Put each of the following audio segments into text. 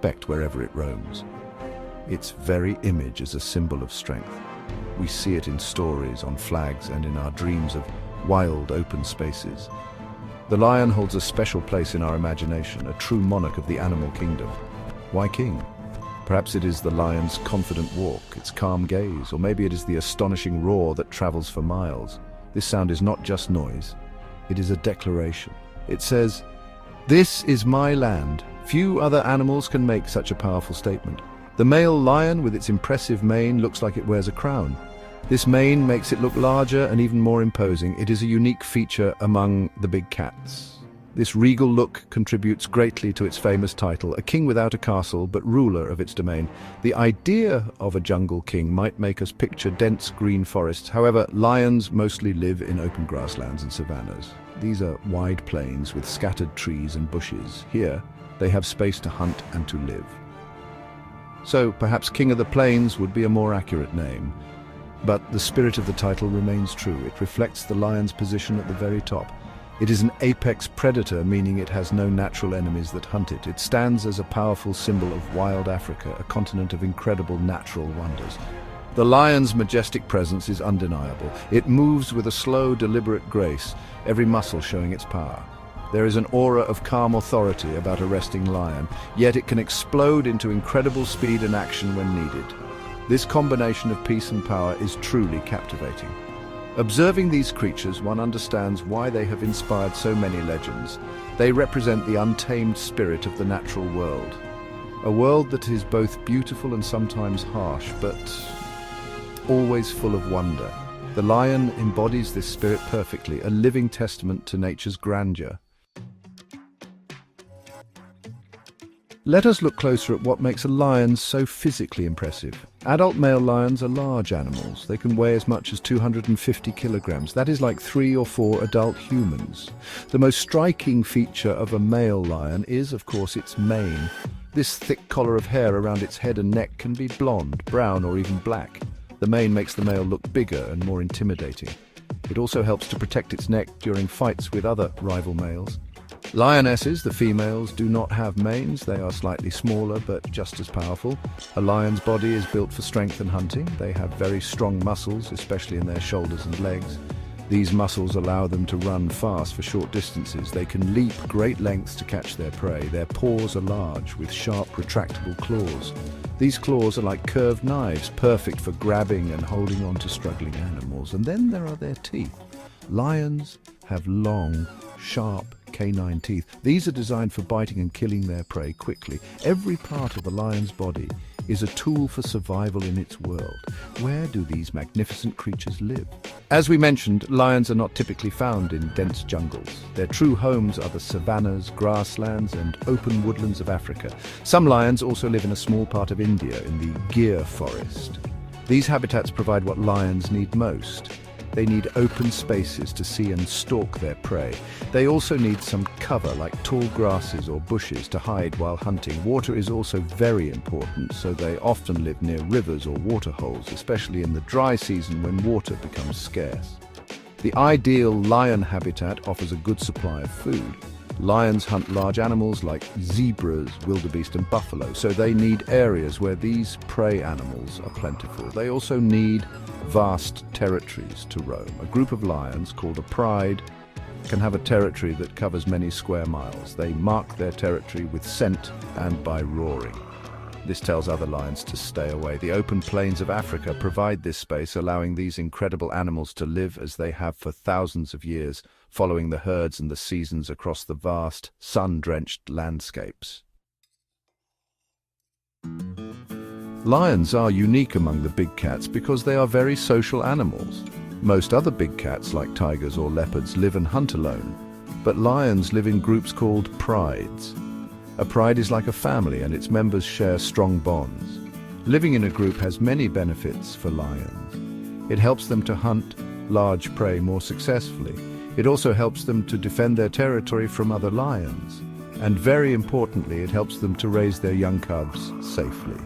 respect wherever it roams. Its very image is a symbol of strength. We see it in stories, on flags, and in our dreams of wild, open spaces. The lion holds a special place in our imagination, a true monarch of the animal kingdom. Why king? Perhaps it is the lion's confident walk, its calm gaze, or maybe it is the astonishing roar that travels for miles. This sound is not just noise, it is a declaration. It says, "This is my land." Few other animals can make such a powerful statement. The male lion, with its impressive mane, looks like it wears a crown. This mane makes it look larger and even more imposing. It is a unique feature among the big cats. This regal look contributes greatly to its famous title, a king without a castle, but ruler of its domain. The idea of a jungle king might make us picture dense green forests. However, lions mostly live in open grasslands and savannas. These are wide plains with scattered trees and bushes. Here, they have space to hunt and to live. So perhaps King of the Plains would be a more accurate name. But the spirit of the title remains true. It reflects the lion's position at the very top. It is an apex predator, meaning it has no natural enemies that hunt it. It stands as a powerful symbol of wild Africa, a continent of incredible natural wonders. The lion's majestic presence is undeniable. It moves with a slow, deliberate grace, every muscle showing its power. There is an aura of calm authority about a resting lion, yet it can explode into incredible speed and action when needed. This combination of peace and power is truly captivating. Observing these creatures, one understands why they have inspired so many legends. They represent the untamed spirit of the natural world. A world that is both beautiful and sometimes harsh, but always full of wonder. The lion embodies this spirit perfectly, a living testament to nature's grandeur. Let us look closer at what makes a lion so physically impressive. Adult male lions are large animals. They can weigh as much as 250 kilograms. That is like 3 or 4 adult humans. The most striking feature of a male lion is, of course, its mane. This thick collar of hair around its head and neck can be blonde, brown, or even black. The mane makes the male look bigger and more intimidating. It also helps to protect its neck during fights with other rival males. Lionesses, the females, do not have manes. They are slightly smaller but just as powerful. A lion's body is built for strength and hunting. They have very strong muscles, especially in their shoulders and legs. These muscles allow them to run fast for short distances. They can leap great lengths to catch their prey. Their paws are large, with sharp, retractable claws. These claws are like curved knives, perfect for grabbing and holding on to struggling animals. And then there are their teeth. Lions have long, sharp, canine teeth. These are designed for biting and killing their prey quickly. Every part of a lion's body is a tool for survival in its world. Where do these magnificent creatures live? As we mentioned, lions are not typically found in dense jungles. Their true homes are the savannas, grasslands, and open woodlands of Africa. Some lions also live in a small part of India, in the Gir forest. These habitats provide what lions need most. They need open spaces to see and stalk their prey. They also need some cover, like tall grasses or bushes, to hide while hunting. Water is also very important, so they often live near rivers or waterholes, especially in the dry season when water becomes scarce. The ideal lion habitat offers a good supply of food. Lions hunt large animals like zebras, wildebeest, and buffalo, so they need areas where these prey animals are plentiful. They also need vast territories to roam. A group of lions, called a pride, can have a territory that covers many square miles. They mark their territory with scent and by roaring. This tells other lions to stay away. The open plains of Africa provide this space, allowing these incredible animals to live as they have for thousands of years, following the herds and the seasons across the vast, sun-drenched landscapes. Lions are unique among the big cats because they are very social animals. Most other big cats, like tigers or leopards, live and hunt alone, but lions live in groups called prides. A pride is like a family, and its members share strong bonds. Living in a group has many benefits for lions. It helps them to hunt large prey more successfully. It also helps them to defend their territory from other lions. And very importantly, it helps them to raise their young cubs safely.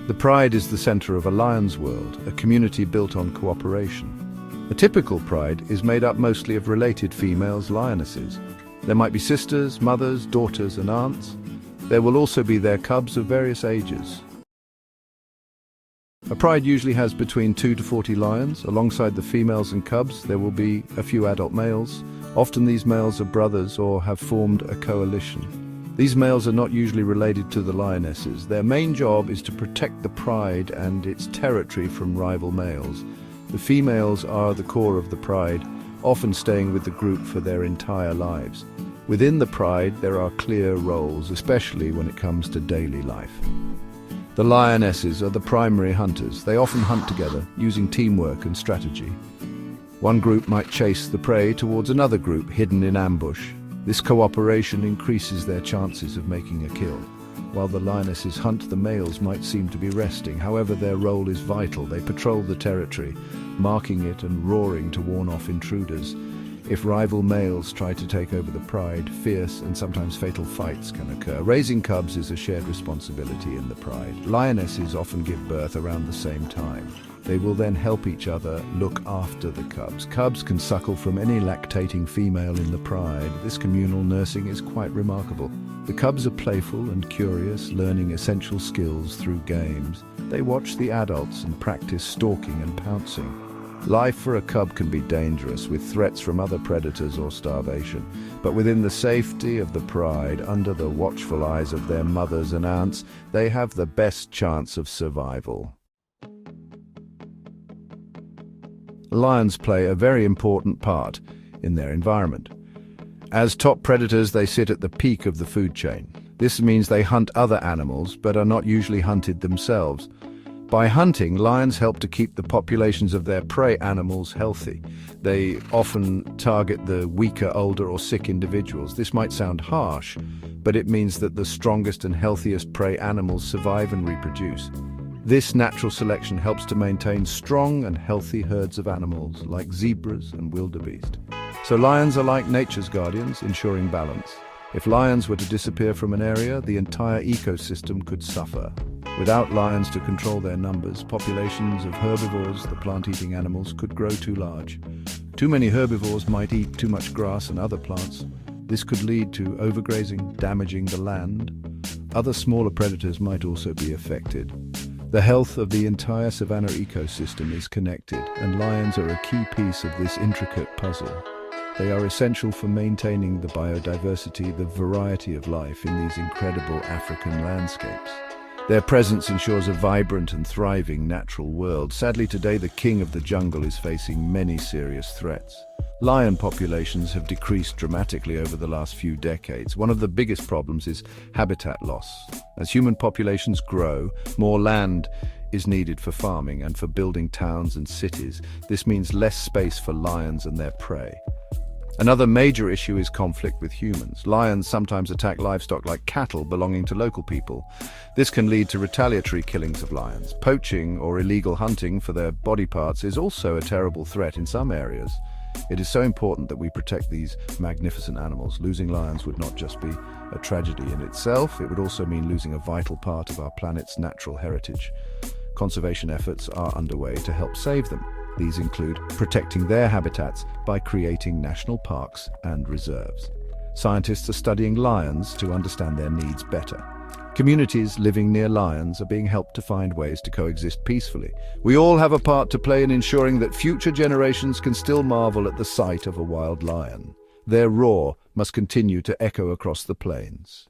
The pride is the center of a lion's world, a community built on cooperation. A typical pride is made up mostly of related females lionesses. There might be sisters, mothers, daughters, and aunts. There will also be their cubs of various ages. A pride usually has between 2 to 40 lions. Alongside the females and cubs, there will be a few adult males. Often these males are brothers or have formed a coalition. These males are not usually related to the lionesses. Their main job is to protect the pride and its territory from rival males. The females are the core of the pride, often staying with the group for their entire lives. Within the pride, there are clear roles, especially when it comes to daily life. The lionesses are the primary hunters. They often hunt together, using teamwork and strategy. One group might chase the prey towards another group hidden in ambush. This cooperation increases their chances of making a kill. While the lionesses hunt, the males might seem to be resting. However, their role is vital. They patrol the territory, marking it and roaring to warn off intruders. If rival males try to take over the pride, fierce and sometimes fatal fights can occur. Raising cubs is a shared responsibility in the pride. Lionesses often give birth around the same time. They will then help each other look after the cubs. Cubs can suckle from any lactating female in the pride. This communal nursing is quite remarkable. The cubs are playful and curious, learning essential skills through games. They watch the adults and practice stalking and pouncing. Life for a cub can be dangerous, with threats from other predators or starvation. But within the safety of the pride, under the watchful eyes of their mothers and aunts, they have the best chance of survival. Lions play a very important part in their environment. As top predators, they sit at the peak of the food chain. This means they hunt other animals, but are not usually hunted themselves. By hunting, lions help to keep the populations of their prey animals healthy. They often target the weaker, older, or sick individuals. This might sound harsh, but it means that the strongest and healthiest prey animals survive and reproduce. This natural selection helps to maintain strong and healthy herds of animals, like zebras and wildebeest. So lions are like nature's guardians, ensuring balance. If lions were to disappear from an area, the entire ecosystem could suffer. Without lions to control their numbers, populations of herbivores, the plant-eating animals, could grow too large. Too many herbivores might eat too much grass and other plants. This could lead to overgrazing, damaging the land. Other smaller predators might also be affected. The health of the entire savanna ecosystem is connected, and lions are a key piece of this intricate puzzle. They are essential for maintaining the biodiversity, the variety of life in these incredible African landscapes. Their presence ensures a vibrant and thriving natural world. Sadly, today the king of the jungle is facing many serious threats. Lion populations have decreased dramatically over the last few decades. One of the biggest problems is habitat loss. As human populations grow, more land is needed for farming and for building towns and cities. This means less space for lions and their prey. Another major issue is conflict with humans. Lions sometimes attack livestock like cattle belonging to local people. This can lead to retaliatory killings of lions. Poaching or illegal hunting for their body parts is also a terrible threat in some areas. It is so important that we protect these magnificent animals. Losing lions would not just be a tragedy in itself, it would also mean losing a vital part of our planet's natural heritage. Conservation efforts are underway to help save them. These include protecting their habitats by creating national parks and reserves. Scientists are studying lions to understand their needs better. Communities living near lions are being helped to find ways to coexist peacefully. We all have a part to play in ensuring that future generations can still marvel at the sight of a wild lion. Their roar must continue to echo across the plains.